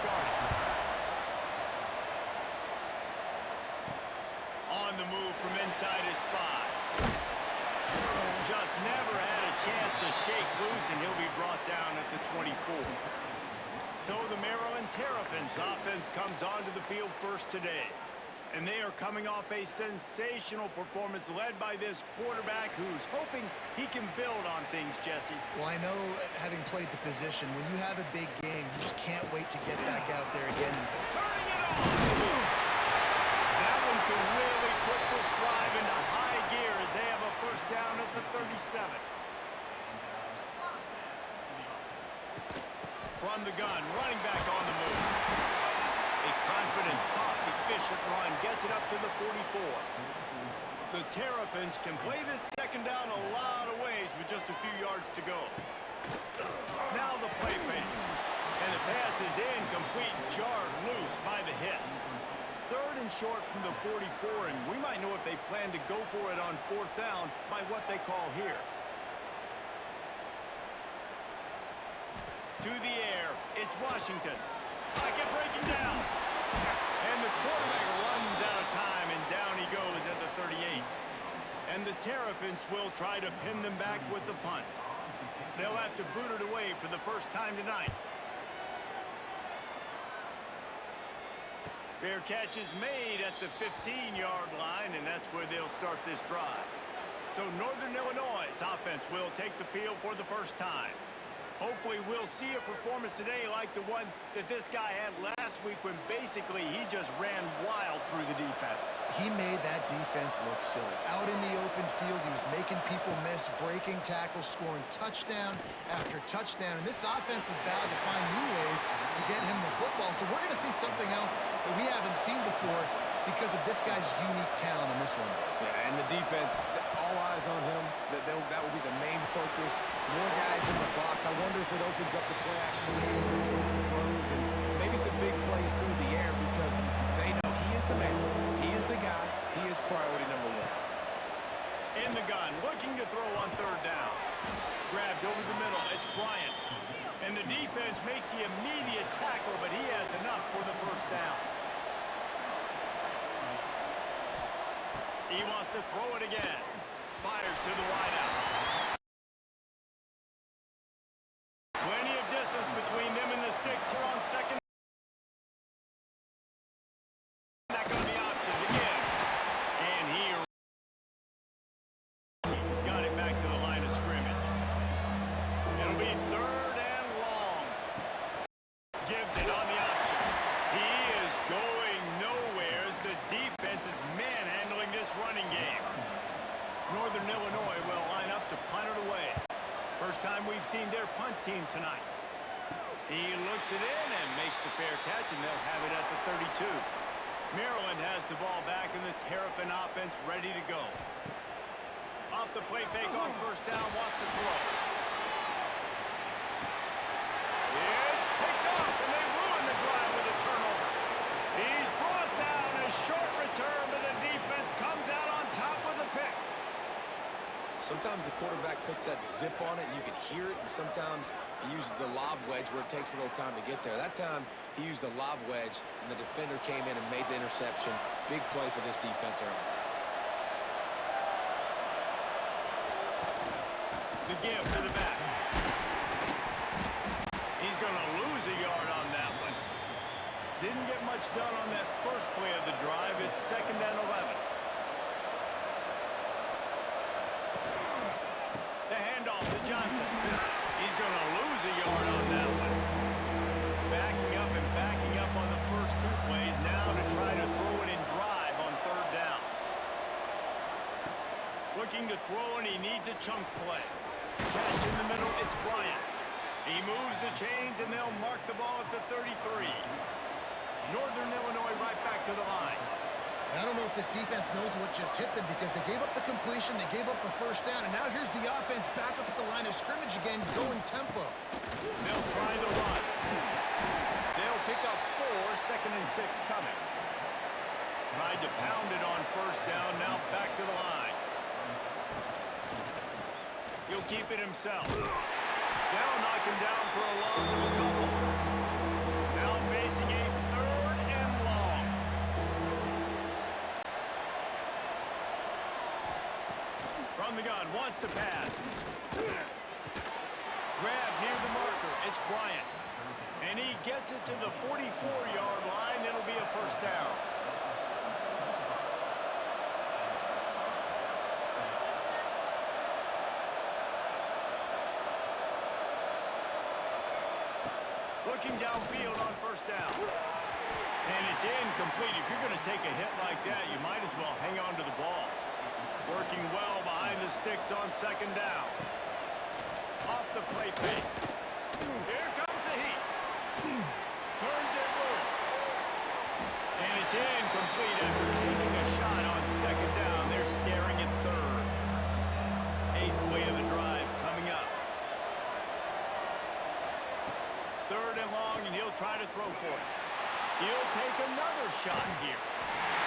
started. On the move from inside his 5. Just never had a chance to shake loose, and he'll be brought down at the 24. So the Maryland Terrapins offense comes onto the field first today. And they are coming off a sensational performance led by this quarterback who's hoping he can build on things, Jesse. Well, I know, having played the position, when you have a big game, you just can't wait to get back out there again. Turning it on! That one can really put this drive into high gear as they have a first down at the 37. From the gun, running back on the move. A confident, tough, efficient run gets it up to the 44. The Terrapins can play this second down a lot of ways with just a few yards to go. Now the play fake. And the pass is incomplete, jarred loose by the hit. Third and short from the 44, and we might know if they plan to go for it on fourth down by what they call here. To the air, it's Washington. Pocket breaking down. And the quarterback runs out of time, and down he goes at the 38. And the Terrapins will try to pin them back with the punt. They'll have to boot it away for the first time tonight. Fair catch is made at the 15-yard line, and that's where they'll start this drive. So Northern Illinois' offense will take the field for the first time. Hopefully we'll see a performance today like the one that this guy had last week when basically he just ran wild through the defense. He made that defense look silly. Out in the open field, he was making people miss, breaking tackles, scoring touchdown after touchdown. And this offense is vowed to find new ways to get him the football. So we're going to see something else that we haven't seen before because of this guy's unique talent in this one. Yeah, and the defense, all eyes on him. That will be the main focus. More guys in the box. I wonder if it opens up the play-action game, the throws, and maybe some big plays through the air because they know he is the man. He is the guy. He is priority number 1. In the gun, looking to throw on third down. Grabbed over the middle. It's Bryant. And the defense makes the immediate tackle, but he has enough for the first down. He wants to throw it again. Fires to the wideout. Plenty of distance between them and the sticks here on second. Back on the option to give. And he got it back to the line of scrimmage. It'll be third and long. Gives it on the option. He is going nowhere as the defense is manhandling this running game. Northern Illinois will line up to punt it away. First time we've seen their punt team tonight. He looks it in and makes the fair catch, and they'll have it at the 32. Maryland has the ball back, and the Terrapin offense ready to go. Off the play fake on first down, wants to throw. It's picked off, and they ruin the drive with a turnover. He's brought down. A short return, but the defense comes out on top with a pick. Sometimes the quarterback puts that zip on it, and you can hear it, and sometimes he uses the lob wedge where it takes a little time to get there. That time, he used the lob wedge, and the defender came in and made the interception. Big play for this defense early. The give to the back. He's going to lose a yard on that one. Didn't get much done on that first play of the drive. It's second and 11. The handoff to Johnson. He's going to lose a yard on that one. Backing up and backing up on the first two plays now to try to throw it in drive on third down. Looking to throw, and he needs a chunk play. Catch in the middle, it's Bryant. He moves the chains, and they'll mark the ball at the 33. Northern Illinois right back to the line. I don't know if this defense knows what just hit them because they gave up the completion, they gave up the first down, and now here's the offense back up at the line of scrimmage again, going tempo. They'll try the run. They'll pick up 4, second and 6 coming. Tried to pound it on first down, now back to the line. He'll keep it himself. They'll knock him down for a loss of a couple. Now facing From the gun, wants to pass. Grab near the marker. It's Bryant. And he gets it to the 44-yard line. It'll be a first down. Looking downfield on first down. And it's incomplete. If you're going to take a hit like that, you might as well hang on to the ball. Working well behind the sticks on second down. Off the play fake. Here comes the heat. Turns it loose. And it's incomplete after taking a shot on second down. They're staring at third. Eighth play of the drive coming up. Third and long, and he'll try to throw for it. He'll take another shot here.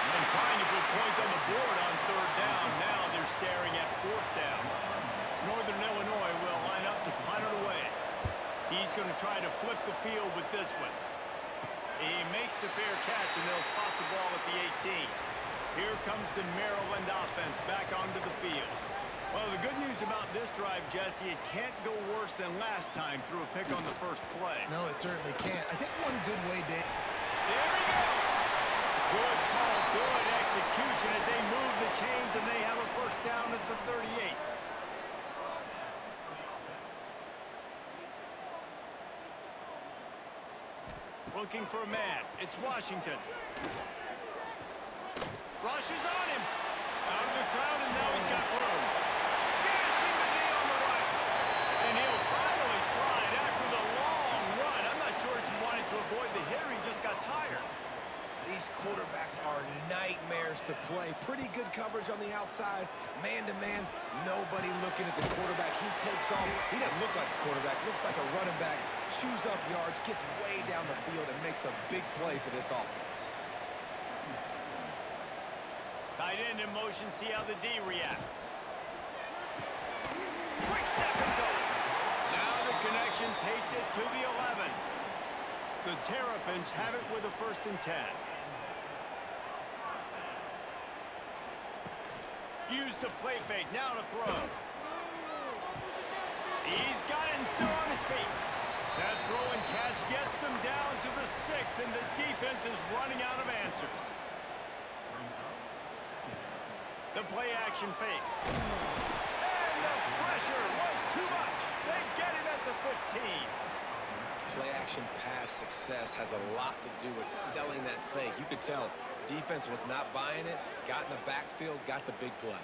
And trying to put points on the board on third down. Now they're staring at fourth down. Northern Illinois will line up to punt it away. He's going to try to flip the field with this one. He makes the fair catch, and they'll spot the ball at the 18. Here comes the Maryland offense back onto the field. Well, the good news about this drive, Jesse, it can't go worse than last time through a pick on the first play. No, it certainly can't. I think one good way, Dave. There he goes. Good call, good execution as they move the chains, and they have a first down at the 38. Looking for a man. It's Washington. Rushes on him. Out of the crowd, and now he's got room. Dashing the knee on the right. And he'll finally slide after the long run. I'm not sure if he wanted to avoid the hit or he just got tired. These quarterbacks are nightmares to play. Pretty good coverage on the outside. Man-to-man, nobody looking at the quarterback. He takes off. He doesn't look like a quarterback. Looks like a running back. Chews up yards, gets way down the field, and makes a big play for this offense. Tight end in motion. See how the D reacts. Quick step and go. Now the connection takes it to the 11. The Terrapins have it with a 1st and 10. Use the play fake, now to throw. He's got it and still on his feet. That throw and catch gets them down to the 6, and the defense is running out of answers. The play action fake. And the pressure was too much. They get it at the 15. Play action pass success has a lot to do with selling that fake. You could tell defense was not buying it, got in the backfield, got the big play.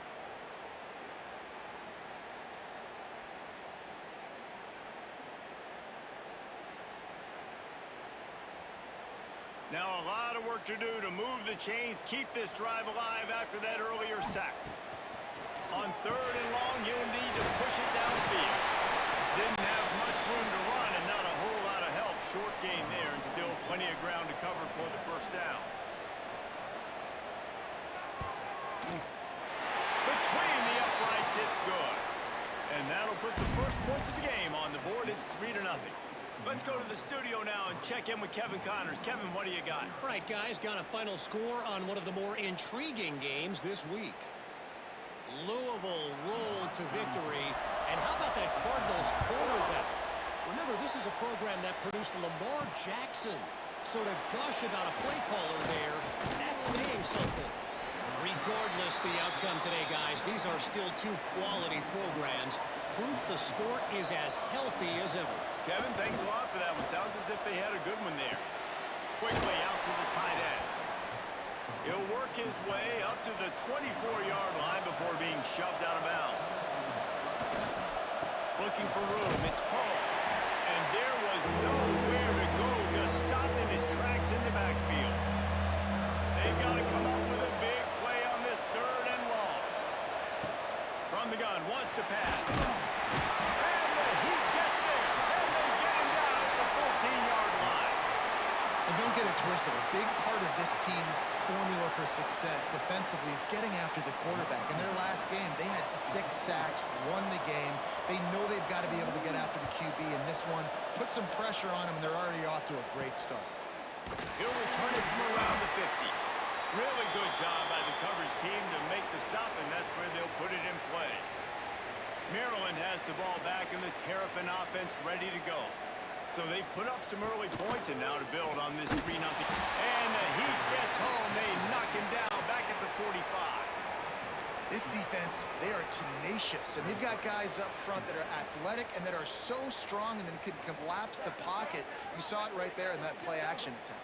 Now a lot of work to do to move the chains, keep this drive alive after that earlier sack. On third and long, you'll need to push it downfield. Didn't have much room to run and not a whole lot of help. Short game there and still plenty of ground to cover for the first down. Between the uprights, it's good. And that'll put the first points of the game on the board. It's 3-0. Let's go to the studio now and check in with Kevin Connors. Kevin, what do you got? All right, guys, got a final score on one of the more intriguing games this week. Louisville rolled to victory. And how about that Cardinals quarterback? Remember, this is a program that produced Lamar Jackson. So to gush about a play caller there, that's saying something. Regardless the outcome today, guys, these are still two quality programs. Proof the sport is as healthy as ever. Kevin, thanks a lot for that one. Sounds as if they had a good one there. Quickly out to the tight end. He'll work his way up to the 24-yard line before being shoved out of bounds. Looking for room, it's Poe. And there was nowhere to go, just stopped in his tracks in the backfield. They've got to come up with a big play on this third and long. From the gun, wants to pass. And the Heat gets there. And they get him down at the 14-yard line. And don't get it twisted. A big part of this team's formula for success defensively is getting after the quarterback. In their last game, they had 6 sacks, won the game. They know they've got to be able to get after the QB, and this one put some pressure on them, and they're already off to a great start. He'll return it from around the 50. Really good job by the coverage team to make the stop, and that's where they'll put it in play. Maryland has the ball back and the Terrapin offense ready to go. So they've put up some early points and now to build on this 3-0. And the Heat gets home. They knock him down back at the 45. This defense, they are tenacious, and they've got guys up front that are athletic and that are so strong and that can collapse the pocket. You saw it right there in that play-action attempt.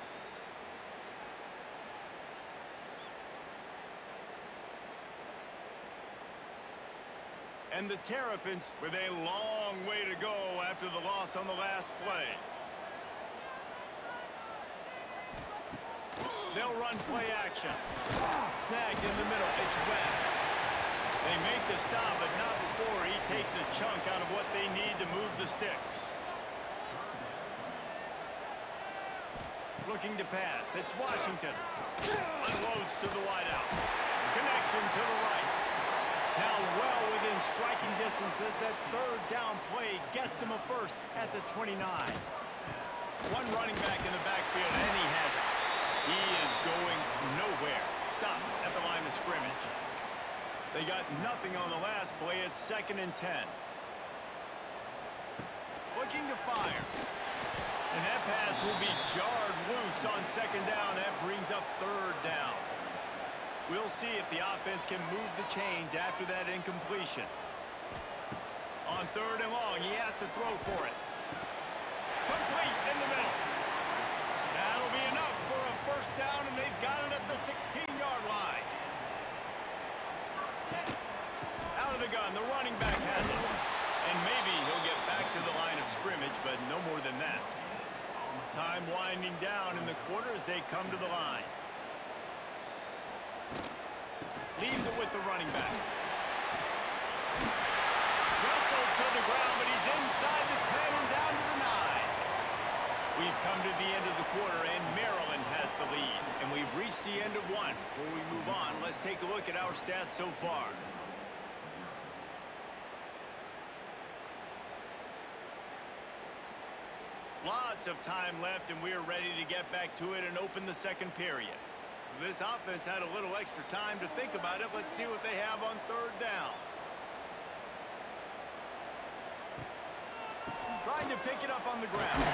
And the Terrapins with a long way to go after the loss on the last play. They'll run play action. Snagged in the middle. It's Webb. They make the stop, but not before he takes a chunk out of what they need to move the sticks. Looking to pass. It's Washington. Unloads to the wideout. Connection to the right. Now well within striking distance as that third down play gets him a first at the 29. One running back in the backfield, and he has it. He is going nowhere. Stop at the line of scrimmage. They got nothing on the last play. It's 2nd and 10. Looking to fire. And that pass will be jarred loose on 2nd down. That brings up 3rd down. We'll see if the offense can move the chains after that incompletion. On 3rd and long, he has to throw for it. Complete in the middle. That'll be enough for a 1st down, and they've got it at the 16-yard line. Out of the gun, the running back has it. And maybe he'll get back to the line of scrimmage, but no more than that. Time winding down in the quarter as they come to the line. Leaves it with the running back. Wrestled to the ground, but he's inside the 10 and down to the 9. We've come to the end of the quarter, and Maryland has the lead. And we've reached the end of one. Before we move on, let's take a look at our stats so far. Lots of time left, and we're ready to get back to it and open the 2nd period. This offense had a little extra time to think about it. Let's see what they have on 3rd down. Trying to pick it up on the ground.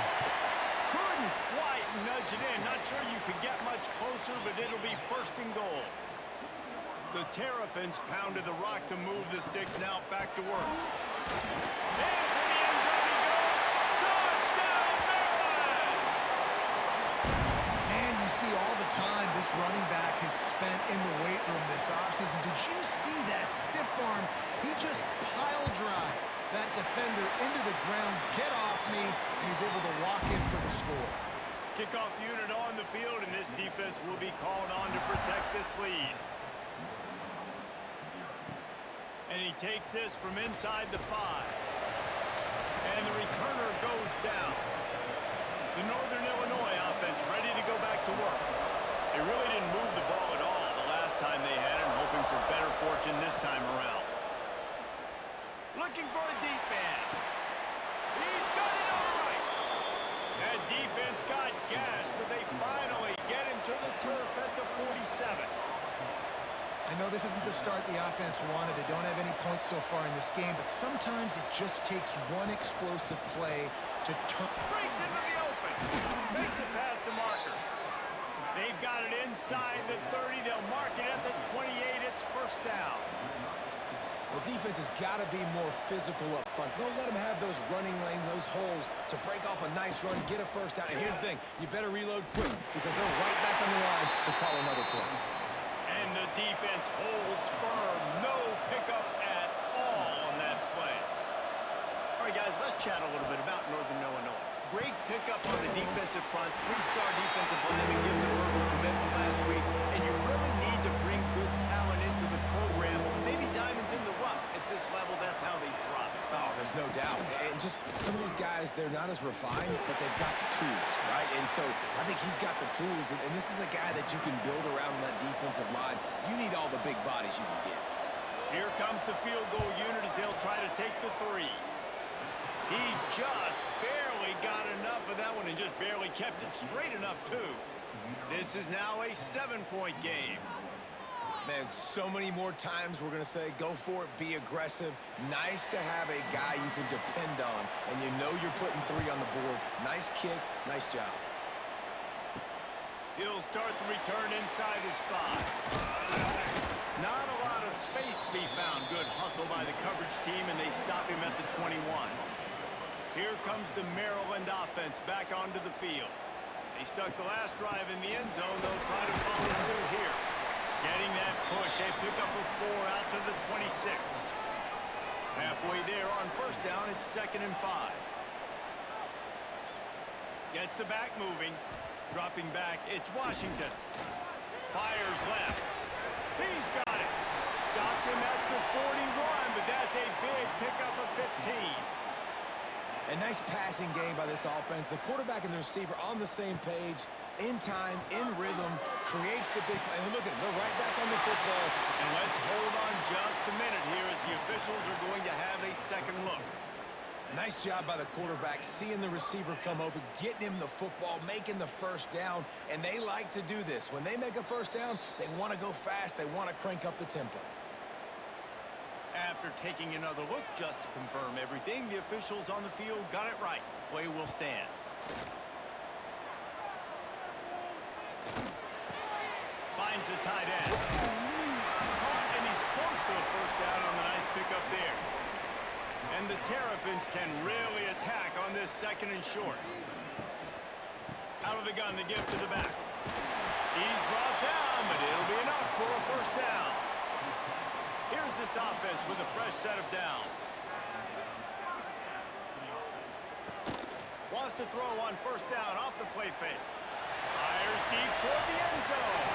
Couldn't quite nudge it in. Not sure you could get much closer, but it'll be 1st and goal. The Terrapins pounded the rock to move the sticks. Now back to work. And to the end zone he goes. Touchdown, Maryland! And you see all the time this running back has spent in the weight room this offseason. Did you see that stiff arm? He just pile drive that defender into the ground. Get off me, and he's able to walk in for the score. Kickoff unit on the field, and this defense will be called on to protect this lead. And he takes this from inside the 5. And the returner goes down. The Northern Illinois offense ready to go back to work. They really didn't move the ball at all the last time they had it, and hoping for better fortune this time around. Looking for a deep man. He's got it all right. That defense got gashed, but they finally get him to the turf at the 47. I know this isn't the start the offense wanted. They don't have any points so far in this game, but sometimes it just takes one explosive play to turn. Breaks into the open. Makes it past the marker. They've got it inside the 30. They'll mark it at the 28. It's 1st down. The defense has got to be more physical up front. Don't let them have those running lanes, those holes to break off a nice run, get a 1st down. And here's the thing, you better reload quick because they're right back on the line to call another play. And the defense holds firm. No pickup at all on that play. All right, guys, let's chat a little bit about Northern Illinois. Great pickup on the defensive front. 3-star defensive lineman gives a verbal commitment last week. And you really need to bring good talent into the program. Maybe diamonds in the rough. At this level, that's how they thrive. Oh, there's no doubt. And just some of these guys, they're not as refined, but they've got the tools, right? And so I think he's got the tools. And this is a guy that you can build around in that defensive line. You need all the big bodies you can get. Here comes the field goal unit as they'll try to take the 3. He just barely got enough of that one and just barely kept it straight enough, too. This is now a 7-point game. Man, so many more times we're going to say, go for it, be aggressive. Nice to have a guy you can depend on, and you know you're putting 3 on the board. Nice kick, nice job. He'll start the return inside his 5. Not a lot of space to be found. Good hustle by the coverage team, and they stop him at the 21. Here comes the Maryland offense back onto the field. They stuck the last drive in the end zone. They'll try to follow suit here. Getting that push, a pickup of 4 out to the 26. Halfway there on first down, it's 2nd and 5. Gets the back moving. Dropping back, it's Washington. Fires left. He's got it. Stopped him at the 41, but that's a big pickup of 15. A nice passing game by this offense. The quarterback and the receiver on the same page, in time, in rhythm, creates the big play. And look at it, they're right back on the football. And let's hold on just a minute here as the officials are going to have a second look. Nice job by the quarterback, seeing the receiver come open, getting him the football, making the first down, and they like to do this. When they make a first down, they want to go fast, they want to crank up the tempo. After taking another look just to confirm everything, the officials on the field got it right. The play will stand. Finds the tight end. Caught, and he's close to a first down on the nice pickup there. And the Terrapins can really attack on this 2nd and short. Out of the gun to give to the back. He's brought down, but it'll be enough for a first down. Here's this offense with a fresh set of downs. Wants to throw on first down off the play fake. Fires deep toward the end zone.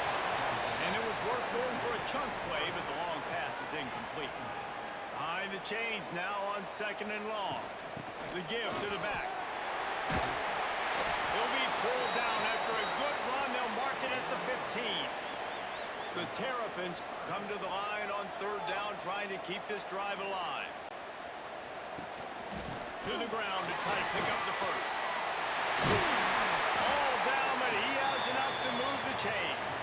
And it was worth going for a chunk play, but the long pass is incomplete. Behind the chains now on 2nd and long. The give to the back. He'll be pulled down after a good run. They'll mark it at the 15. The Terrapins come to the line on 3rd down, trying to keep this drive alive. To the ground to try to pick up the first. All down, but he has enough to move the chains.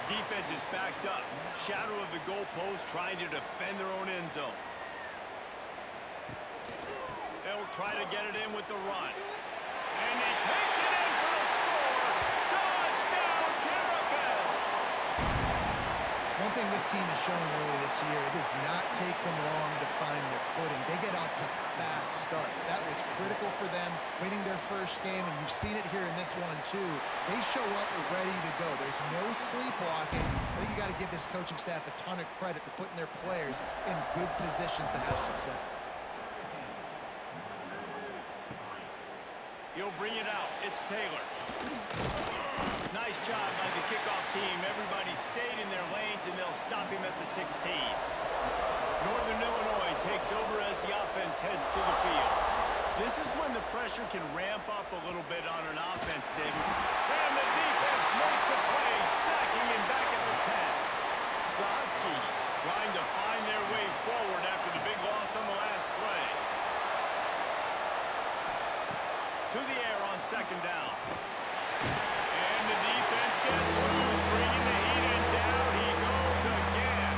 Defense is backed up. Shadow of the goalpost, trying to defend their own end zone. They'll try to get it in with the run. And he takes it in for the score. Touchdown, Terrapins! One thing this team has shown early this year, it does not take them long to find their footing. They get off to fast starts. That was critical for them winning their first game, and you've seen it here in this one too. They show up ready to go. There's no sleepwalking. I think you got to give this coaching staff a ton of credit for putting their players in good positions to have success. He'll bring it out. It's Taylor. Nice job by the kickoff team. Everybody stayed in their lanes, and they'll stop him at the 16. Northern Illinois takes over as the offense heads to the field. This is when the pressure can ramp up a little bit on an offense, David. And the defense makes a play, sacking him back at the 10. The Huskies trying to find their way forward after the big loss on the last play. To the air on 2nd down. And the defense gets loose, bringing the heat, and down he goes again.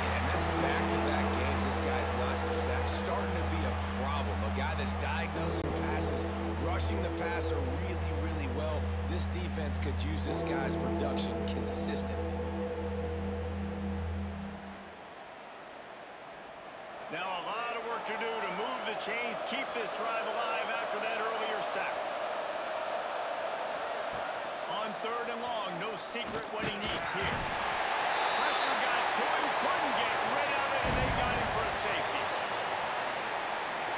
Yeah, and that's back-to-back games. This guy's notched a sack, starting to be a problem. A guy that's diagnosing passes, rushing the passer really, really well. This defense could use this guy's production consistently. Now a lot of work to do to move the chains, keep this drive alive after that earlier sack. On 3rd and long, no secret what he needs here. Pressure got to him, couldn't get rid of it, and they got him for a safety.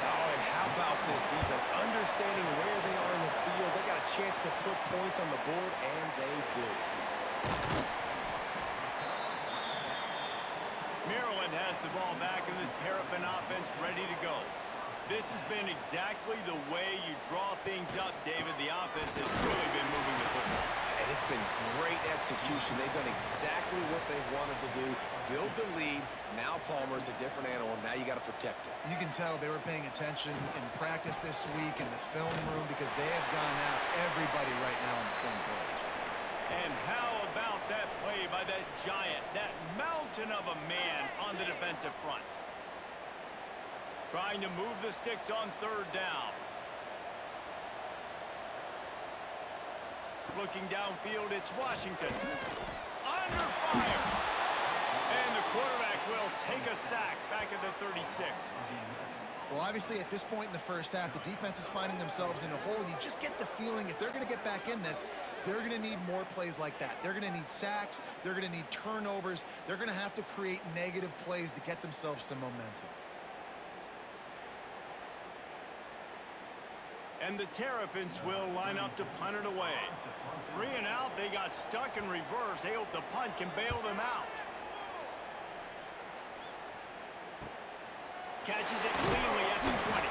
Oh, and how about this defense? Understanding where they are in the field, they got a chance to put points on the board, and they do. Maryland has the ball back, and the Terrapin offense ready to go. This has been exactly the way you draw things up, David. The offense has really been moving the football. And it's been great execution. They've done exactly what they've wanted to do. Build the lead. Now Palmer's a different animal. Now you got to protect it. You can tell they were paying attention in practice this week in the film room because they have gone out everybody right now on the same page. And how about that play by that giant, that mountain of a man on the defensive front? Trying to move the sticks on third down. Looking downfield, it's Washington. Under fire. And the quarterback will take a sack back at the 36. Well, obviously, at this point in the first half, the defense is finding themselves in a hole. You just get the feeling if they're going to get back in this, they're going to need more plays like that. They're going to need sacks. They're going to need turnovers. They're going to have to create negative plays to get themselves some momentum. And the Terrapins will line up to punt it away. 3 and out, they got stuck in reverse. They hope the punt can bail them out. Catches it cleanly at the 20.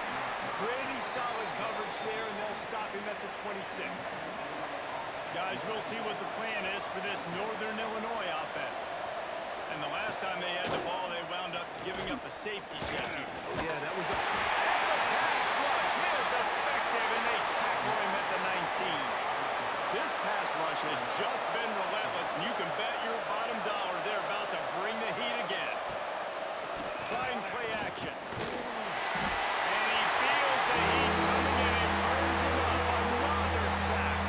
Pretty solid coverage there, and they'll stop him at the 26. Guys, we'll see what the plan is for this Northern Illinois offense. And the last time they had the ball, they wound up giving up a safety, Jesse. Yeah, that was a... And the pass rush is effective, and they tackle him at the 19. This pass rush has just been relentless, and you can bet your bottom dollar they're about to bring the heat again. Fine play action. And he feels the heat coming in and burns him up. Another sack.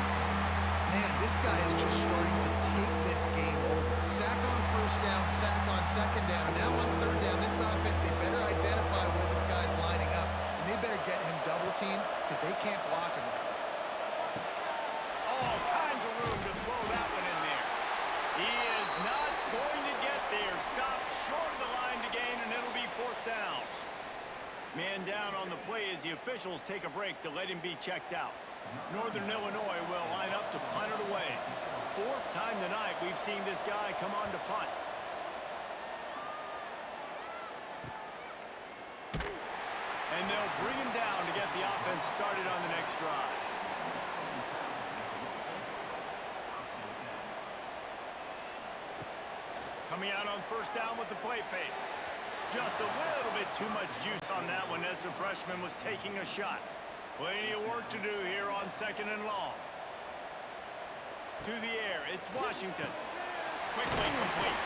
Man, this guy is just starting to take this game over. Sack on first down, sack on second down. Now on third down, this offense, they better identify where this guy's lining up. And they better get him double teamed because they can't block him like that. All kinds of room to throw that one in there. He is not going to get there. Stopped short of the line to gain, and it'll be fourth down. Man down on the play as the officials take a break to let him be checked out. Northern Illinois will line up to punt it away. 4th time tonight we've seen this guy come on to punt. And they'll bring him down to get the offense started on the next drive. Coming out on first down with the play fake. Just a little bit too much juice on that one as the freshman was taking a shot. Plenty of work to do here on 2nd and long. To the air, it's Washington. Quickly complete.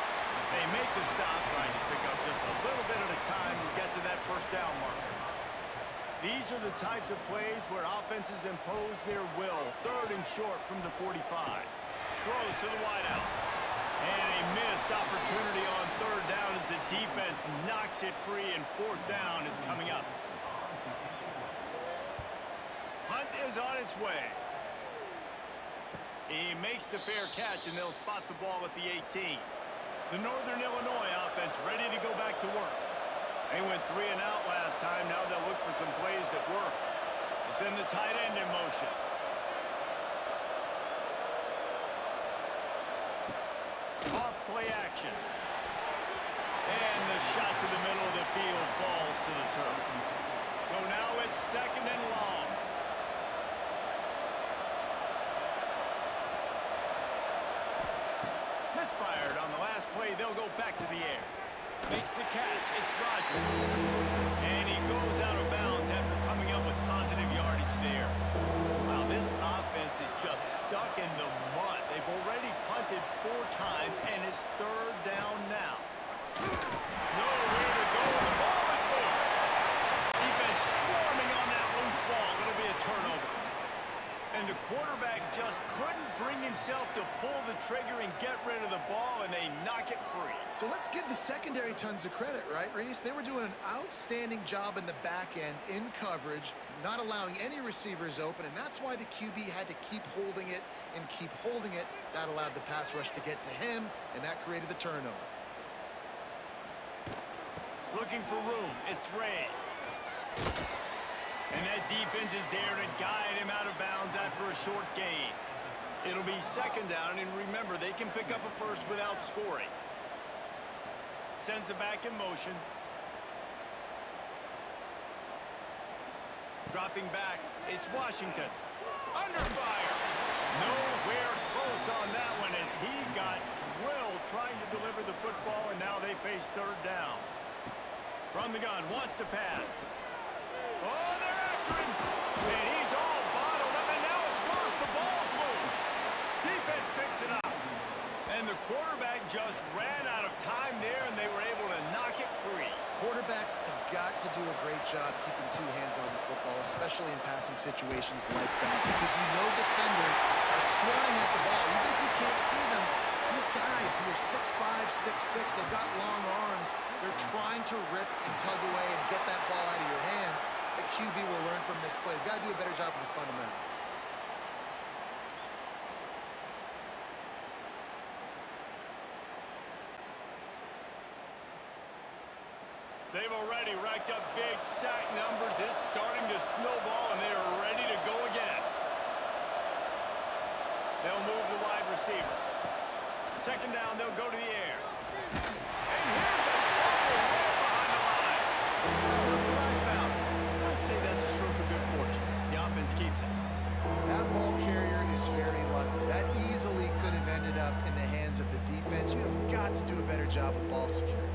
They make the stop, trying to pick up just a little bit at a time to get to that first down marker. These are the types of plays where offenses impose their will. 3rd and short from the 45. Throws to the wideout. And a missed opportunity on 3rd down as the defense knocks it free, and 4th down is coming up. Hunt is on its way. He makes the fair catch, and they'll spot the ball at the 18. The Northern Illinois offense ready to go back to work. They went 3 and out last time. Now they'll look for some plays that work. They send the tight end in motion. Off play action. And the shot to the middle of the field falls to the turf. So now it's 2nd and long. Misfired on the last play. They'll go back to the air. Makes the catch. It's Rogers. And he goes out of bounds after coming up with positive yardage there. Wow, this offense is just stuck in the mud. They've already punted 4 times, and it's 3rd down now. Nowhere to go. The ball is loose. Defense swarming on that loose ball. It'll be a turnover. And the quarterback just couldn't bring himself to pull the trigger and get rid of the ball, and they knock it free. So let's give the secondary tons of credit, right, Reese? They were doing an outstanding job in the back end, in coverage, not allowing any receivers open, and that's why the QB had to keep holding it and keep holding it. That allowed the pass rush to get to him, and that created the turnover. Looking for room. It's Ray. And that defense is there to guide him out of bounds after a short gain. It'll be 2nd down, and remember, they can pick up a first without scoring. Sends it back in motion. Dropping back, it's Washington. Under fire. Nowhere close on that one as he got drilled trying to deliver the football, and now they face 3rd down. From the gun, wants to pass. Oh, they're after him. And he's all bottled up, and now it's worse. The ball's loose. Defense picks it up. do a great job keeping two hands on the football, especially in passing situations like that, because you know defenders are swatting at the ball. Even if you can't see them, these guys, they're 6'5", 6'6", they've got long arms. They're trying to rip and tug away and get that ball out of your hands. The QB will learn from this play. He's got to do a better job with his fundamentals. They've already racked up big sack numbers. It's starting to snowball, and they are ready to go again. They'll move the wide receiver. Second down, they'll go to the air. And here's a fumble way behind the line. Look what I found. I'd say that's a stroke of good fortune. The offense keeps it. That ball carrier is very lucky. That easily could have ended up in the hands of the defense. You have got to do a better job with ball security.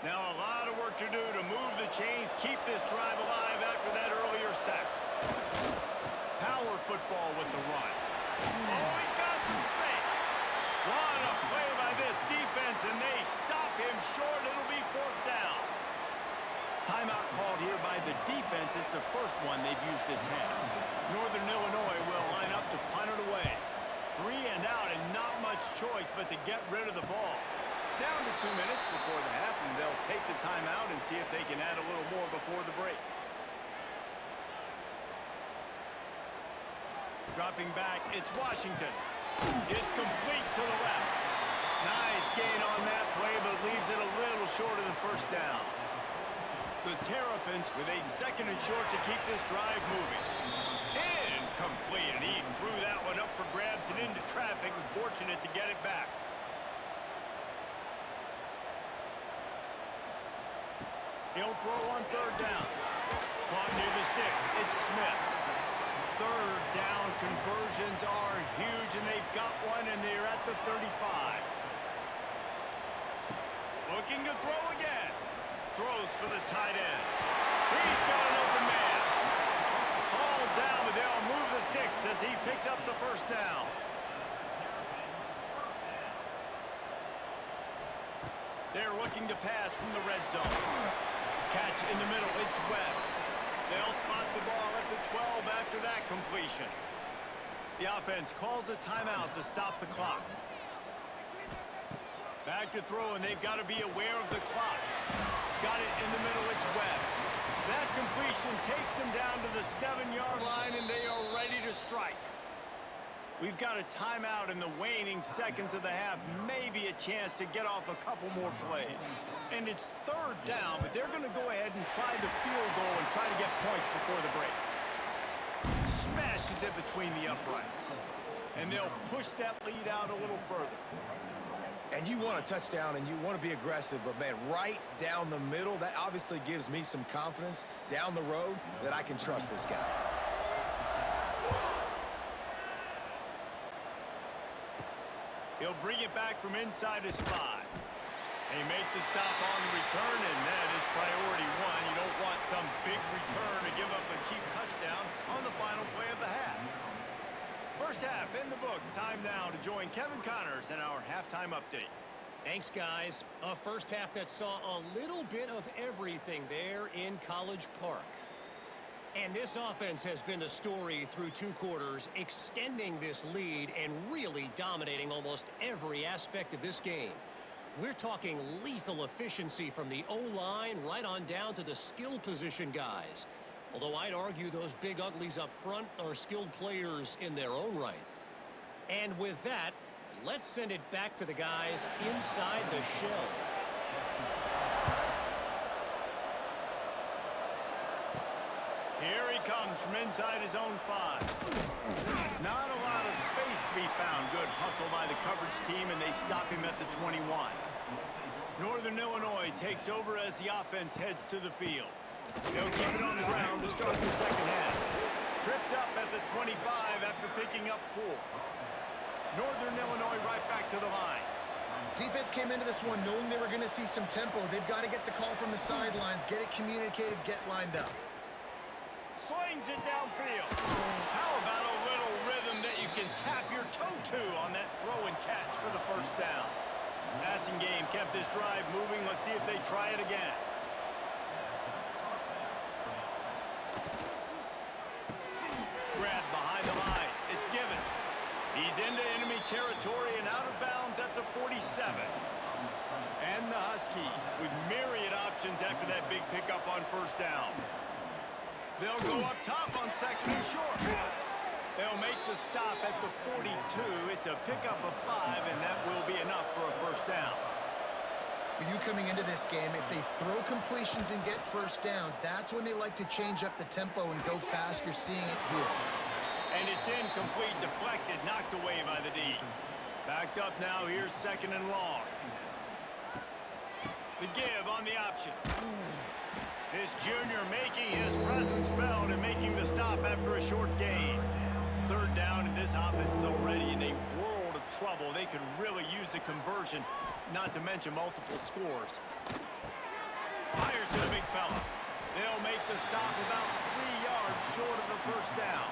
Now a lot of work to do to move the chains, keep this drive alive after that earlier sack. Power football with the run. Oh, he's got some space. What a play by this defense, and they stop him short. It'll be fourth down. Timeout called here by the defense. It's the first one they've used this half. Northern Illinois will line up to punt it away. 3 and out, and not much choice but to get rid of the ball. Down to 2 minutes before the half, and they'll take the timeout and see if they can add a little more before the break. Dropping back, it's Washington. It's complete to the left. Nice gain on that play, but leaves it a little short of the first down. The Terrapins with a second and short to keep this drive moving. Incomplete, and he threw that one up for grabs and into traffic, and fortunate to get it back. He'll throw on third down. Caught near the sticks. It's Smith. Third down conversions are huge, and they've got one, and they're at the 35. Looking to throw again. Throws for the tight end. He's got an open man. Hauled down, but they'll move the sticks as he picks up the first down. They're looking to pass from the red zone. Catch in the middle, it's Webb. They'll spot the ball at the 12 after that completion. The offense calls a timeout to stop the clock. Back to throw, and they've got to be aware of the clock. Got it in the middle, it's Webb. That completion takes them down to the 7-yard line, and they are ready to strike. We've got a timeout in the waning seconds of the half. Maybe a chance to get off a couple more plays. And it's third down, but they're going to go ahead and try the field goal and try to get points before the break. Smashes it between the uprights. And they'll push that lead out a little further. And you want a touchdown, and you want to be aggressive, but, man, right down the middle, that obviously gives me some confidence down the road that I can trust this guy. He'll bring it back from inside his 5. They make the stop on the return, and that is priority 1. You don't want some big return to give up a cheap touchdown on the final play of the half. First half in the books. Time now to join Kevin Connors in our halftime update. Thanks, guys. A first half that saw a little bit of everything there in College Park. And this offense has been the story through 2 quarters, extending this lead and really dominating almost every aspect of this game. We're talking lethal efficiency from the O-line right on down to the skill position guys. Although I'd argue those big uglies up front are skilled players in their own right. And with that, let's send it back to the guys inside the shell. Here he comes from inside his own 5. Not a lot of space to be found. Good hustle by the coverage team, and they stop him at the 21. Northern Illinois takes over as the offense heads to the field. They'll keep it on the ground to start the second half. Tripped up at the 25 after picking up 4. Northern Illinois right back to the line. Defense came into this one knowing they were going to see some tempo. They've got to get the call from the sidelines, get it communicated, get lined up. Slings it downfield. How about a little rhythm that you can tap your toe to on that throw and catch for the first down. Passing game kept this drive moving. Let's see if they try it again. Grab behind the line. It's Givens. He's into enemy territory and out of bounds at the 47. And the Huskies with myriad options after that big pickup on first down. They'll go up top on second and short. They'll make the stop at the 42. It's a pickup of 5, and that will be enough for a first down. For you coming into this game, if they throw completions and get first downs, that's when they like to change up the tempo and go fast. You're seeing it here. And it's incomplete, deflected, knocked away by the D. Backed up now, here's second and long. The give on the option. This junior making his presence felt and making the stop after a short gain. Third down, and this offense is already in a world of trouble. They could really use a conversion, not to mention multiple scores. Fires to the big fella. They'll make the stop about 3 yards short of the first down.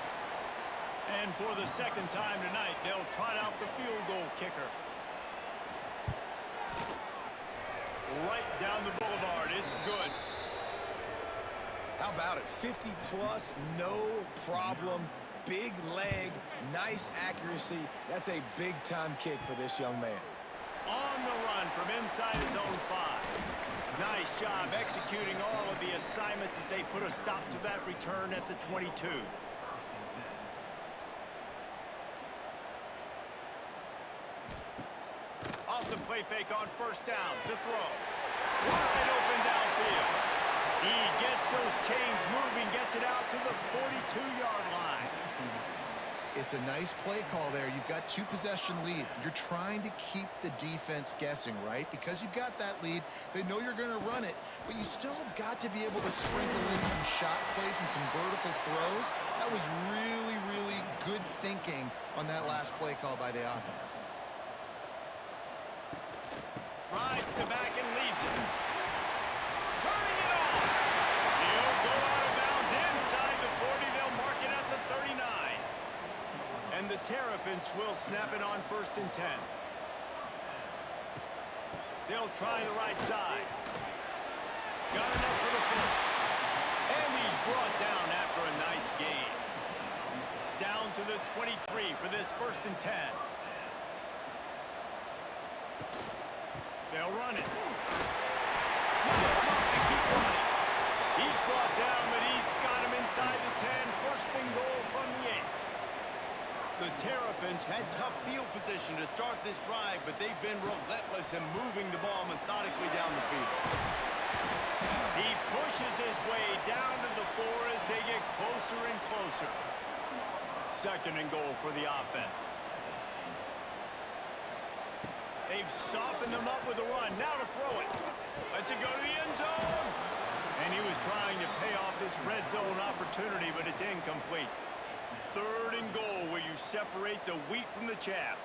And for the second time tonight, they'll trot out the field goal kicker. Right down the boulevard. It's good. How about it? 50-plus, no problem. Big leg, nice accuracy. That's a big-time kick for this young man. On the run from inside his own 5. Nice job executing all of the assignments as they put a stop to that return at the 22. Off the play fake on first down. The throw. Wide open downfield. He gets those chains moving, gets it out to the 42-yard line. It's a nice play call there. You've got 2-possession lead. You're trying to keep the defense guessing, right? Because you've got that lead, they know you're going to run it, but you still have got to be able to sprinkle in some shot plays and some vertical throws. That was really, really good thinking on that last play call by the offense. Rides the back and leaves it. Turning it on. He'll go out of bounds inside the 40. They'll mark it at the 39. And the Terrapins will snap it on first and 10. They'll try the right side. Got enough for the first. And he's brought down after a nice gain. Down to the 23 for this first and 10. They'll run it. Nice mark to keep running. He's brought down, but he's got him inside the 10. First and goal from the 8. The Terrapins had tough field position to start this drive, but they've been relentless in moving the ball methodically down the field. He pushes his way down to the 4 as they get closer and closer. Second and goal for the offense. They've softened them up with a run. Now to throw it. Lets it go to the end zone. And he was trying to pay off this red zone opportunity, but it's incomplete. Third and goal where you separate the wheat from the chaff.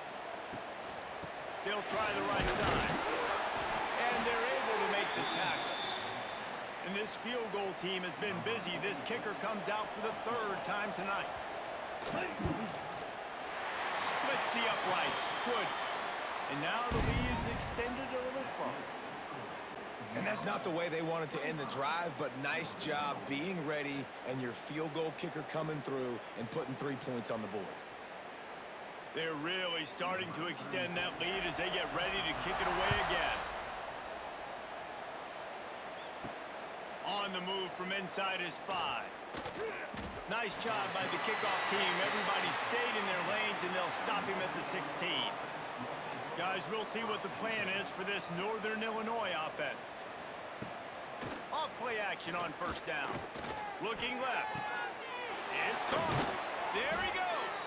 They'll try the right side. And they're able to make the tackle. And this field goal team has been busy. This kicker comes out for the 3rd time tonight. Splits the uprights. Good. And now the lead is extended a little further. And that's not the way they wanted to end the drive, but nice job being ready and your field goal kicker coming through and putting 3 points on the board. They're really starting to extend that lead as they get ready to kick it away again. On the move from inside his 5. Nice job by the kickoff team. Everybody stayed in their lanes, and they'll stop him at the 16. Guys, we'll see what the plan is for this Northern Illinois offense. Off play action on first down. Looking left. It's caught. There he goes.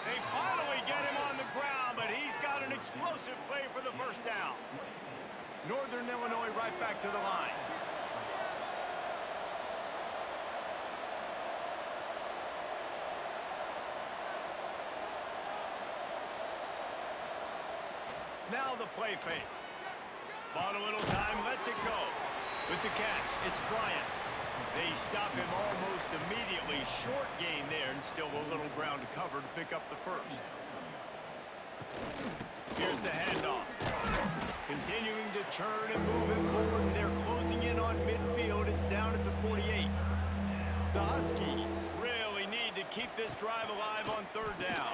They finally get him on the ground, but he's got an explosive play for the first down. Northern Illinois right back to the line. Now the play fake. Bought a little time, lets it go. With the catch, it's Bryant. They stop him almost immediately. Short gain there, and still a little ground to cover to pick up the first. Here's the handoff. Continuing to churn and move it forward. They're closing in on midfield. It's down at the 48. The Huskies really need to keep this drive alive on third down.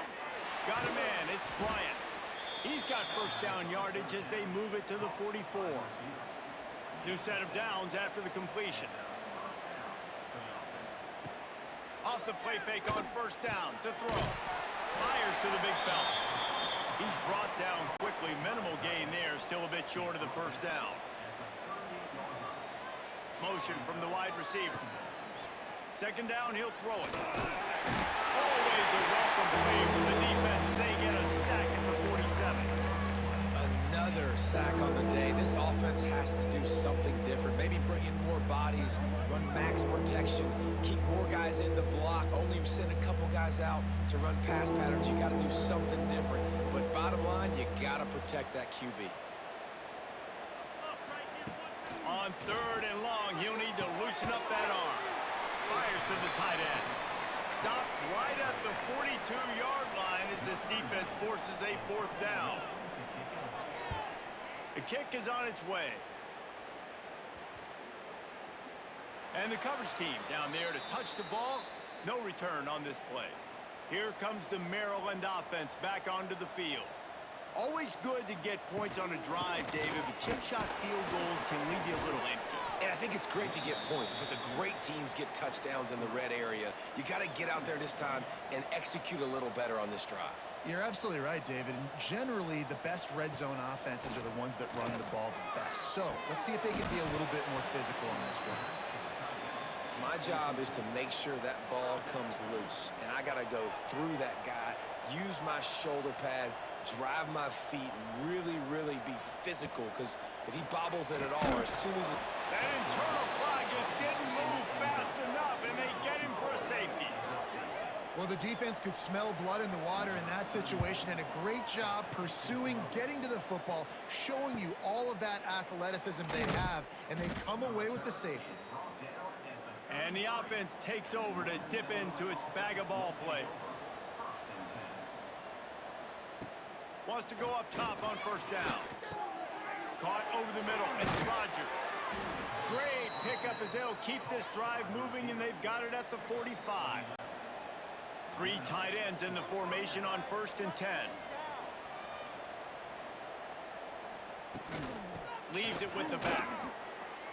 Got a man. It's Bryant. He's got first down yardage as they move it to the 44. New set of downs after the completion. Off the play fake on first down to throw. Fires to the big fella. He's brought down quickly. Minimal gain there. Still a bit short of the first down. Motion from the wide receiver. Second down, he'll throw it. Always a welcome play from the defense as they get a sack at the 47. Another sack on the day. This offense has to do something different. Maybe bring in more bodies, run max protection, keep more guys in the block, only send a couple guys out to run pass patterns. You got to do something different. But bottom line, you got to protect that QB. On third and long, he'll need to loosen up that arm. Fires to the tight end. Stopped right at the 42-yard line as this defense forces a fourth down. The kick is on its way. And the coverage team down there to touch the ball. No return on this play. Here comes the Maryland offense back onto the field. Always good to get points on a drive, David, but chip shot field goals can leave you a little empty. And I think it's great to get points, but the great teams get touchdowns in the red area. You got to get out there this time and execute a little better on this drive. You're absolutely right, David. And generally, the best red zone offenses are the ones that run the ball the best. So let's see if they can be a little bit more physical on this one. My job is to make sure that ball comes loose, and I got to go through that guy, use my shoulder pad, drive my feet, and really be physical, because if he bobbles it at all, or as soon as it... That internal clock just didn't move fast enough, and they get him for a safety. Well, the defense could smell blood in the water in that situation, and a great job pursuing, getting to the football, showing you all of that athleticism they have, and they come away with the safety. And the offense takes over to dip into its bag of ball plays. Wants to go up top on first down. Caught over the middle. It's Rodgers. Great pickup as they'll keep this drive moving, and they've got it at the 45. Three tight ends in the formation on first and 10. Leaves it with the back.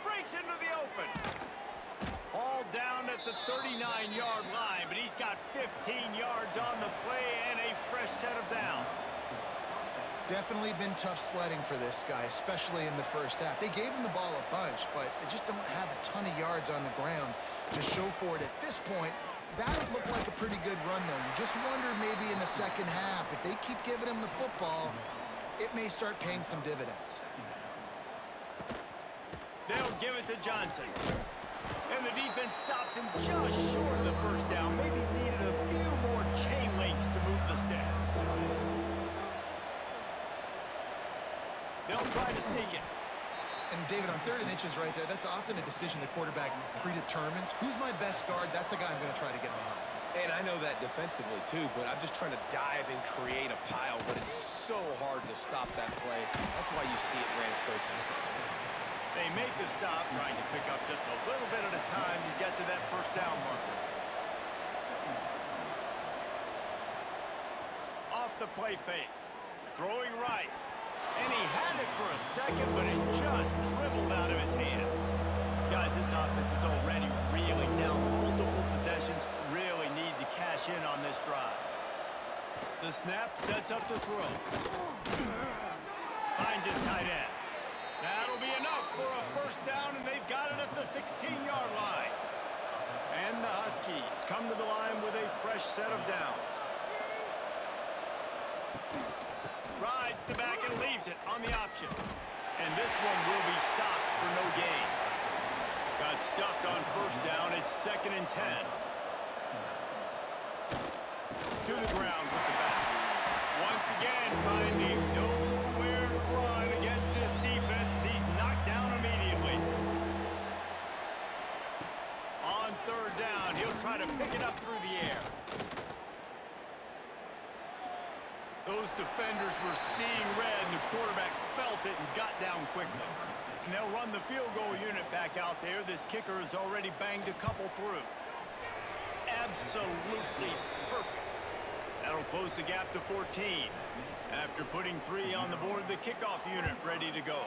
Breaks into the open. All down at the 39-yard line, but he's got 15 yards on the play and a fresh set of downs. Definitely been tough sledding for this guy, especially in the first half. They gave him the ball a bunch, but they just don't have a ton of yards on the ground to show for it at this point. That looked like a pretty good run, though. You just wonder maybe in the second half, if they keep giving him the football, it may start paying some dividends. They'll give it to Johnson. And the defense stops him just short of the first down. Maybe needed a few more chain links to move the sticks. They'll try to sneak it. And David, on third and inches right there, that's often a decision the quarterback predetermines. Who's my best guard? That's the guy I'm going to try to get behind. And I know that defensively, too, but I'm just trying to dive and create a pile, but it's so hard to stop that play. That's why you see it ran so successful. They make the stop, trying to pick up just a little bit at a time to get to that first down marker. Off the play fake. Throwing right. And he had it for a second, but it just dribbled out of his hands. Guys, this offense is already reeling down multiple possessions. Really need to cash in on this drive. The snap sets up the throw. Finds his tight end. That'll be enough for a first down, and they've got it at the 16-yard line. And the Huskies come to the line with a fresh set of downs. Rides the back and leaves it on the option. And this one will be stopped for no gain. Got stuffed on first down. It's second and 10. To the ground with the back. Once again, finding nowhere to run against this defense. He's knocked down immediately. pick it up through the air. Those defenders were seeing red, and the quarterback felt it and got down quickly. And they'll run the field goal unit back out there. This kicker has already banged a couple through. Absolutely perfect. That'll close the gap to 14. After putting 3 on the board, the kickoff unit ready to go.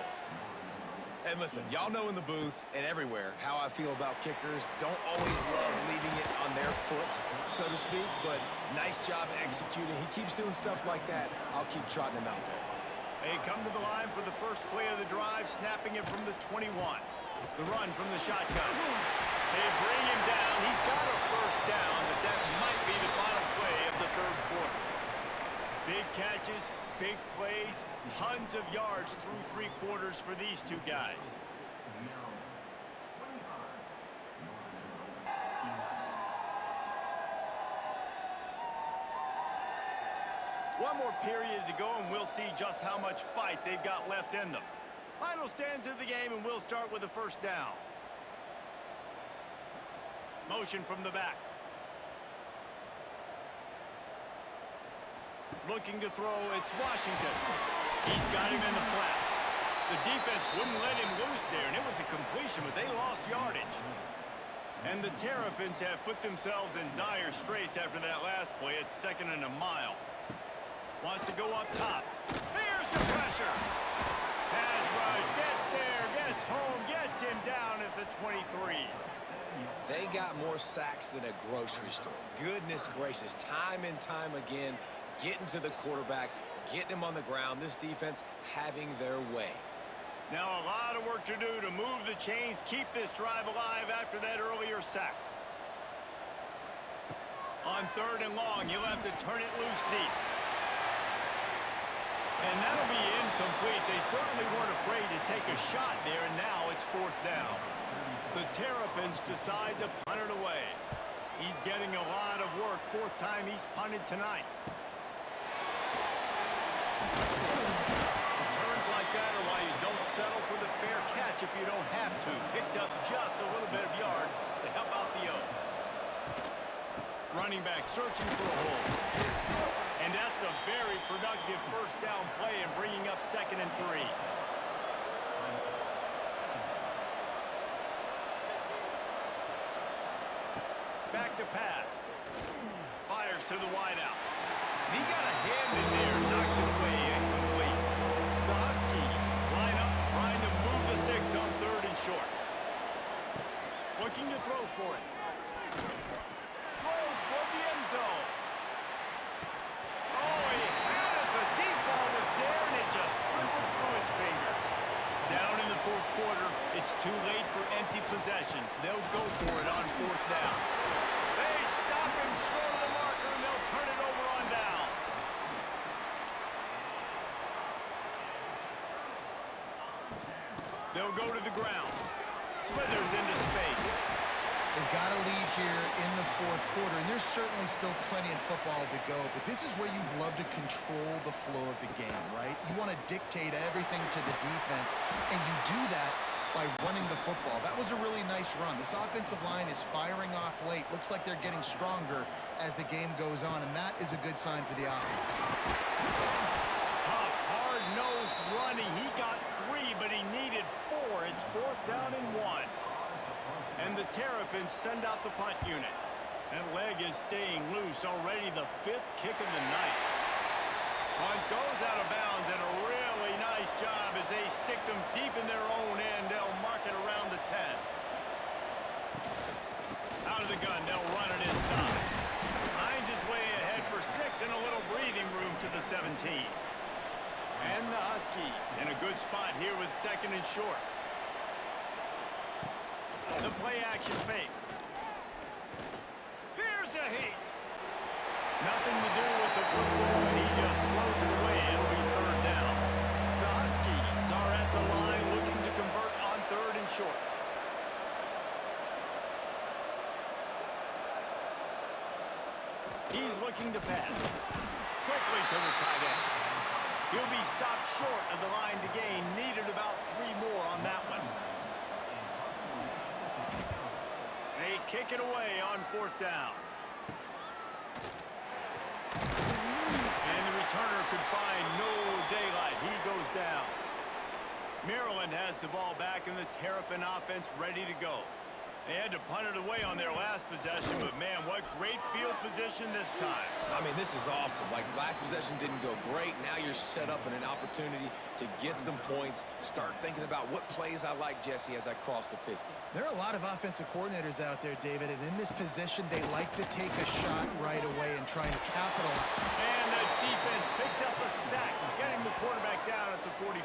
And listen, y'all know in the booth and everywhere how I feel about kickers. Don't always love leaving it on their foot, so to speak, but nice job executing. He keeps doing stuff like that. I'll keep trotting him out there. They come to the line for the first play of the drive, snapping it from the 21. The run from the shotgun. They bring him down. He's got a first down, but that might be the final play of the third quarter. Big catches, big plays, tons of yards through 3 quarters for these two guys. One more period to go, and we'll see just how much fight they've got left in them. Final stands of the game, and we'll start with the first down. Motion from the back. Looking to throw, it's Washington. He's got him in the flat. The defense wouldn't let him loose there, and it was a completion, but they lost yardage. And the Terrapins have put themselves in dire straits after that last play. It's 2nd and a mile. Wants to go up top. Here's the pressure. Pass rush, gets there, gets home, gets him down at the 23. They got more sacks than a grocery store. Goodness gracious, time and time again, getting to the quarterback, getting him on the ground. This defense having their way. Now a lot of work to do to move the chains, keep this drive alive after that earlier sack. On 3rd and long, you'll have to turn it loose deep. And that'll be incomplete. They certainly weren't afraid to take a shot there, and now it's 4th down. The Terrapins decide to punt it away. He's getting a lot of work. 4th time he's punted tonight. Turns like that are why you don't settle for the fair catch if you don't have to. Picks up just a little bit of yards to help out the O. Running back searching for a hole. And that's a very productive first down play and bringing up 2nd and 3. Back to pass. Fires to the wideout. He got a hand in there, knocks it away, incomplete. The Huskies line up, trying to move the sticks on 3rd and short. Looking to throw for it. Throws toward the end zone. Oh, he had it. The deep ball was there, and it just trickled through his fingers. Down in the 4th quarter, it's too late for empty possessions. They'll go for it on 4th down. They stop him short of the marker, and they'll turn it over on downs. They'll go to the ground. Slithers into space. They've got a lead here in the 4th quarter, and there's certainly still plenty of football to go, but this is where you'd love to control the flow of the game, right? You want to dictate everything to the defense, and you do that by running the football. That was a really nice run. This offensive line is firing off late. Looks like they're getting stronger as the game goes on, and that is a good sign for the offense. Tough, hard-nosed running. He got 3, but he needed 4. It's 4th down and 1. And the Terrapins send out the punt unit. That leg is staying loose. Already the 5th kick of the night. Punt goes out of bounds, and a really nice job as they stick them deep in their own end. They'll mark it around the 10. Out of the gun, they'll run it inside. Hines is way ahead for 6 and a little breathing room to the 17. And the Huskies in a good spot here with 2nd and short. The play-action fake. Here's a heat. Nothing to do with the football, and he just throws it away. It'll be 3rd down. The Huskies are at the line looking to convert on 3rd and short. He's looking to pass. Quickly to the tight end. He'll be stopped short of the line to gain. Needed about 3 more on that one. They kick it away on 4th down. And the returner could find no daylight. He goes down. Maryland has the ball back and the Terrapin offense ready to go. They had to punt it away on their last possession, but man, what great field position this time. I mean, this is awesome. Like, last possession didn't go great. Now you're set up in an opportunity to get some points. Start thinking about what plays I like, Jesse, as I cross the 50. There are a lot of offensive coordinators out there, David, and in this position, they like to take a shot right away and try and capitalize. And the defense picks up a sack, getting the quarterback down at the 44.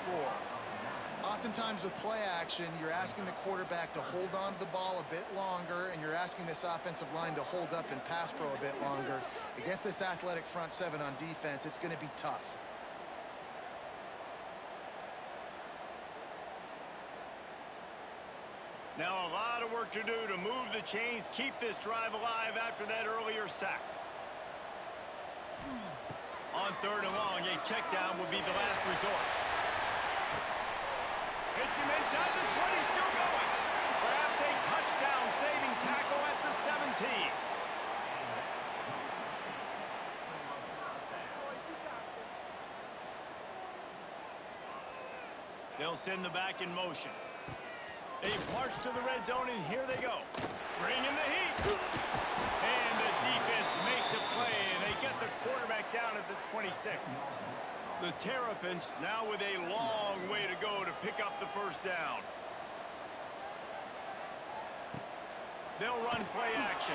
Oftentimes with play action, you're asking the quarterback to hold on to the ball a bit longer, and you're asking this offensive line to hold up in pass pro a bit longer. Against this athletic front seven on defense, it's going to be tough. Now a lot of work to do to move the chains, keep this drive alive after that earlier sack. On 3rd and long, a check down would be the last resort. Hits him inside the 20, still going. Perhaps a touchdown-saving tackle at the 17. They'll send the back in motion. They march to the red zone, and here they go. Bring in the heat. And the defense makes a play, and they get the quarterback down at the 26. The Terrapins now with a long way to go to pick up the 1st down. They'll run play action.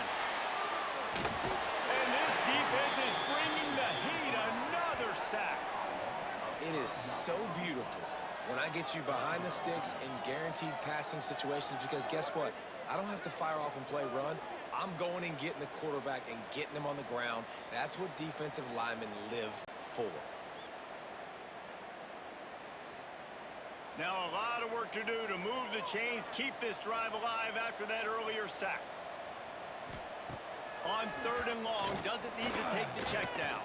And this defense is bringing the heat. Another sack. It is so beautiful when I get you behind the sticks in guaranteed passing situations, because guess what? I don't have to fire off and play run. I'm going and getting the quarterback and getting him on the ground. That's what defensive linemen live for. Now a lot of work to do to move the chains, keep this drive alive after that earlier sack. On 3rd and long, doesn't need to take the check down.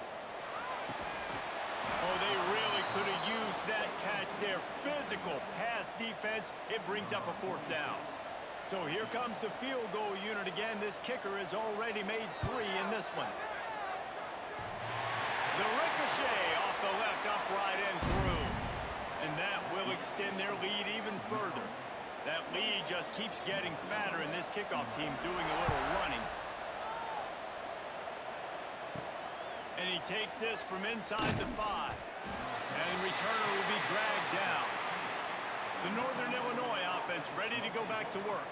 Oh, they really could have used that catch there. Physical pass defense. It brings up a 4th down. So here comes the field goal unit again. This kicker has already made 3 in this one. The ricochet off the left upright and through. And that will extend their lead even further. That lead just keeps getting fatter, and this kickoff team doing a little running. And he takes this from inside the 5. And the returner will be dragged down. The Northern Illinois offense ready to go back to work.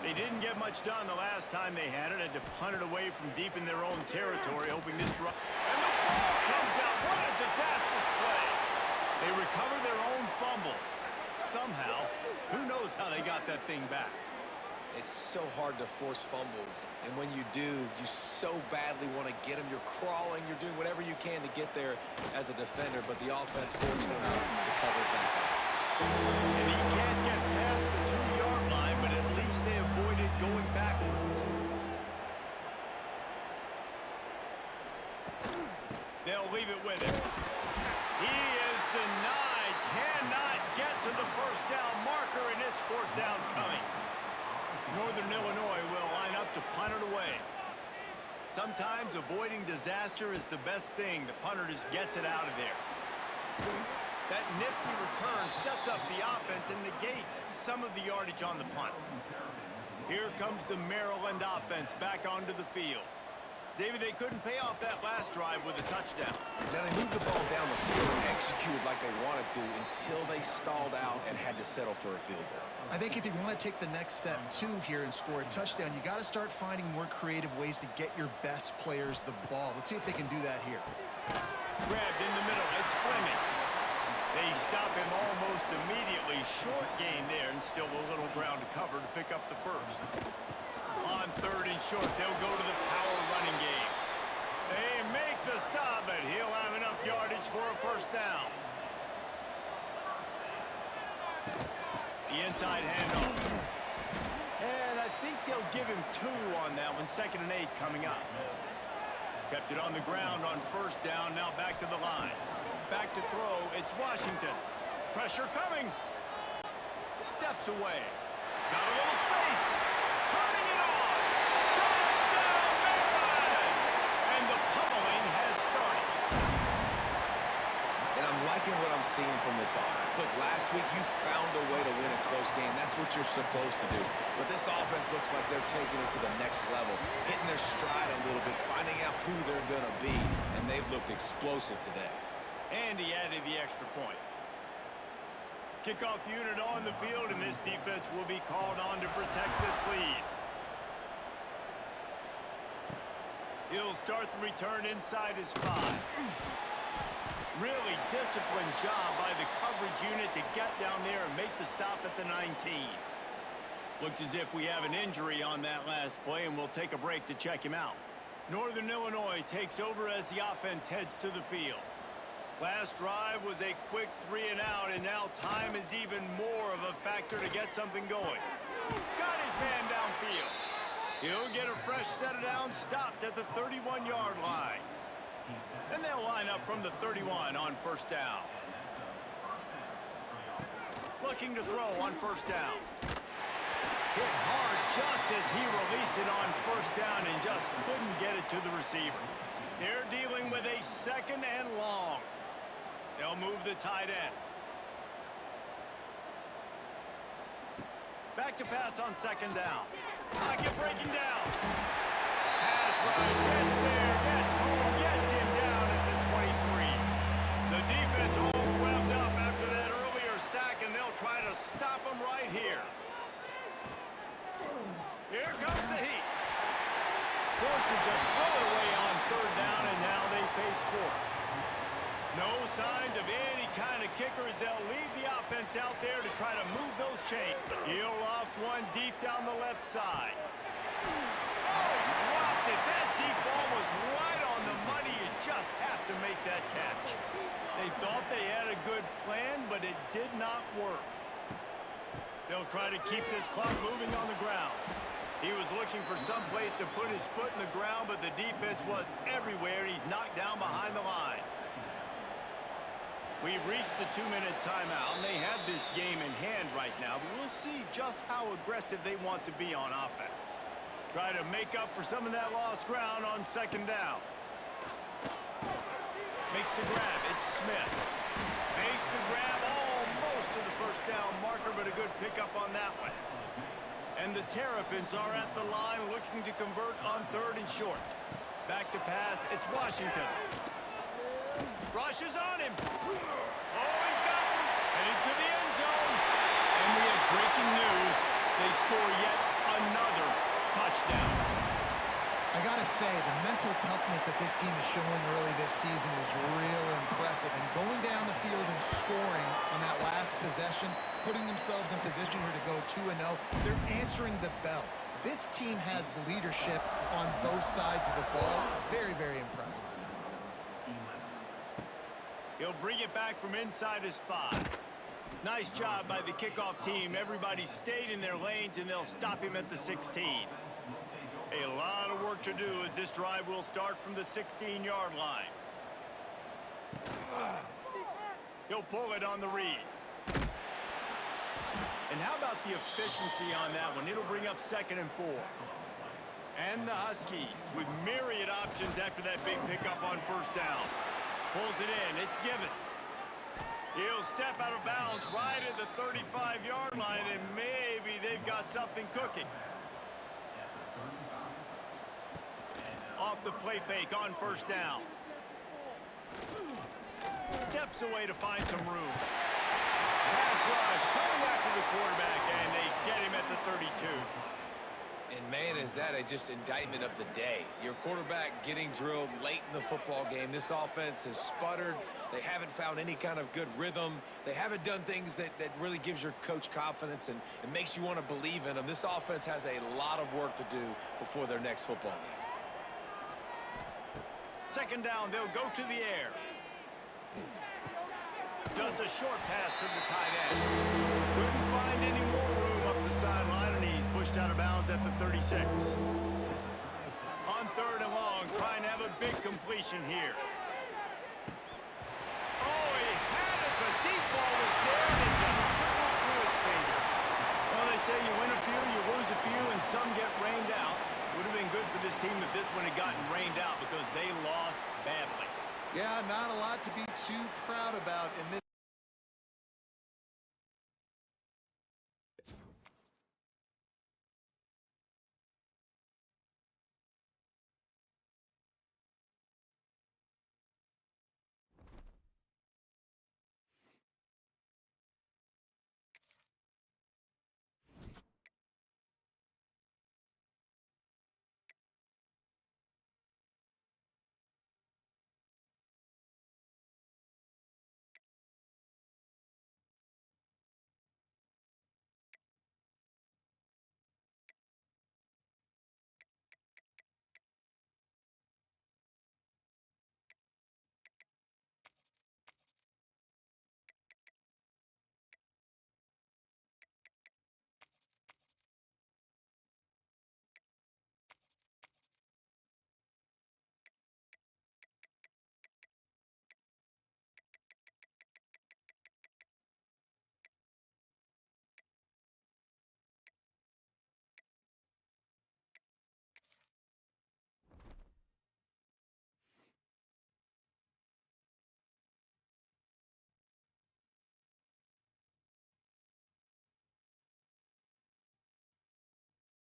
They didn't get much done the last time they had it to punt it away from deep in their own territory, hoping this drop. And the ball comes out. What a disastrous play. They recover their own fumble. Somehow, who knows how they got that thing back. It's so hard to force fumbles, and when you do, you so badly want to get them. You're crawling, you're doing whatever you can to get there as a defender, but the offense fortunate enough to cover it back up. And he can't get past the 2-yard line, but at least they avoided going backwards. They'll leave it with him. He is denied, cannot get to the 1st down marker, and it's 4th down coming. Northern Illinois will line up to punt it away. Sometimes avoiding disaster is the best thing. The punter just gets it out of there. That nifty return sets up the offense and negates some of the yardage on the punt. Here comes the Maryland offense back onto the field. David, they couldn't pay off that last drive with a touchdown. Now, they moved the ball down the field and executed like they wanted to until they stalled out and had to settle for a field goal. I think if you want to take the next step, too, here and score a touchdown, you got to start finding more creative ways to get your best players the ball. Let's see if they can do that here. Grabbed in the middle. It's Fleming. They stop him almost immediately. Short gain there, and still a little ground to cover to pick up the 1st. On 3rd and short, they'll go to the power running game. They make the stop, but he'll have enough yardage for a 1st down. The inside handoff. And I think they'll give him 2 on that one. 2nd and 8 coming up. Kept it on the ground on 1st down. Now back to the line. Back to throw. It's Washington. Pressure coming. Steps away. Got a little space. Turning it on. what I'm seeing from this offense. Look, last week you found a way to win a close game. That's what you're supposed to do. But this offense looks like they're taking it to the next level, hitting their stride a little bit, finding out who they're going to be, and they've looked explosive today. And he added the extra point. Kickoff unit on the field, and this defense will be called on to protect this lead. He'll start the return inside his 5. Really disciplined job by the coverage unit to get down there and make the stop at the 19. Looks as if we have an injury on that last play, and we'll take a break to check him out. Northern Illinois takes over as the offense heads to the field. Last drive was a quick 3 and out, and now time is even more of a factor to get something going. Got his man downfield. He'll get a fresh set of downs, stopped at the 31-yard line. And they'll line up from the 31 on first down. Looking to throw on first down. Hit hard just as he released it on first down and just couldn't get it to the receiver. They're dealing with a 2nd and long. They'll move the tight end. Back to pass on 2nd down. Pocket breaking down. Pass rush gets there, gets home, gets him down at the 23. The defense all revved up after that earlier sack, and they'll try to stop him right here. Here comes the heat. Forced to just throw it away on 3rd down, and now they face 4th. No signs of any kind of kickers. They'll leave the offense out there to try to move those chains. He'll loft one deep down the left side. Oh, he dropped it. That deep ball was right on the money. You just have to make that catch. They thought they had a good plan, but it did not work. They'll try to keep this clock moving on the ground. He was looking for some place to put his foot in the ground, but the defense was everywhere, and he's knocked down behind the line. We've reached the 2-minute timeout, and they have this game in hand right now, but we'll see just how aggressive they want to be on offense. Try to make up for some of that lost ground on 2nd down. Makes the grab. It's Smith. Makes the grab almost to the first down marker, but a good pickup on that one. And the Terrapins are at the line looking to convert on 3rd and short. Back to pass. It's Washington. Rushes on him. Oh, he's got some. Headed to the end zone. And we have breaking news. They score yet another touchdown. I gotta say, the mental toughness that this team is showing early this season is real impressive. And going down the field and scoring on that last possession, putting themselves in position here to go 2-0, they're answering the bell. This team has leadership on both sides of the ball. Very, very impressive. He'll bring it back from inside his 5. Nice job by the kickoff team. Everybody stayed in their lanes, and they'll stop him at the 16. A lot of work to do as this drive will start from the 16-yard line. He'll pull it on the read. And how about the efficiency on that one? It'll bring up 2nd and 4. And the Huskies with myriad options after that big pickup on first down. Pulls it in. It's Givens. He'll step out of bounds right at the 35-yard line, and maybe they've got something cooking. Off the play fake on first down. Steps away to find some room. Pass rush coming after the quarterback, and they get him at the 32. And, man, is that just indictment of the day. Your quarterback getting drilled late in the football game. This offense has sputtered. They haven't found any kind of good rhythm. They haven't done things that really gives your coach confidence and it makes you want to believe in them. This offense has a lot of work to do before their next football game. 2nd down, they'll go to the air. Just a short pass to the tight end. Couldn't find any more room up the sideline, and he's pushed out of bounds at the 36. On 3rd and long, trying to have a big completion here. Oh, he had it. The deep ball was there, and it just trickled through his fingers. Well, they say you win a few, you lose a few, and some get rained out. Would have been good for this team if this one had gotten rained out because they lost badly. Yeah, not a lot to be too proud about in this